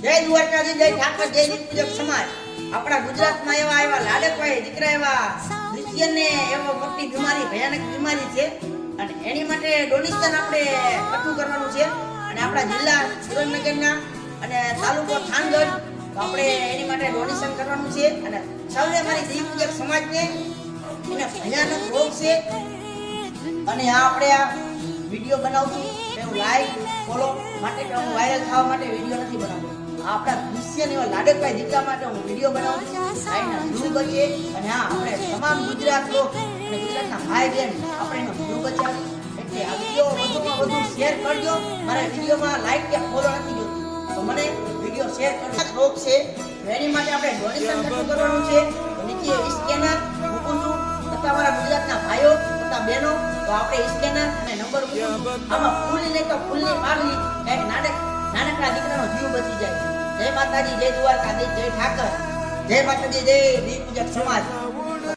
જય દ્વારકાજી, જય ઠાકર, જય દીપપૂજક સમાજ. આપણા ગુજરાતમાં એવા લાડકભાઈ દીકરા એવા દુષ્યને એવો મોટી બીમારી, ભયાનક બીમારી છે અને એની માટે ડોનેશન આપણે એકઠું કરવાનું છે અને આપણા જિલ્લા સુરેન્દ્રનગરના અને તાલુકો થાનગઢ, તો આપણે એની માટે ડોનેશન કરવાનું છે અને સૌને મારી દીપપૂજક સમાજને એને ભયાનક રોગ છે અને આપણે આ વિડીયો બનાવશું હું લાઈક ફોલો માટે કે હું વાયરલ થવા માટે વિડીયો નથી બનાવતો. આપણા દુષ્યન એવા લાડકભાઈ દીકરા માટે હું વિડીયો બનાવું છું. આઈના વ્યૂ બચે અને હા, આપણે તમામ ગુજરાત લોક અને ગુજરાતના ભાઈ બહેન આપણે એનો વ્યૂ બચાવી એટલે આ વિડીયો વધુમાં વધુ શેર કરજો. મારા વિડીયોમાં લાઈક કે ફોલો નથી જોતું તો મને વિડીયો શેર કરજો. રોગ છે એની માટે આપણે ડોનેશન કરવાનું છે. તો નીચે સ્કેનર મૂકું છું તથા મારા ગુજરાતના ભાઈઓ તથા બહેનો, તો આપણે સ્કેનર અને નંબર આમાં ફૂલની નહીં તો ફૂલની પાડલી એક નાનકડા દીકરાનો જીવ બચી જાય. જય માતાજી, જય દ્વારકાધીશ, જય ઠાકર, જય માતાજી, જય દીપપૂજક સમાજ.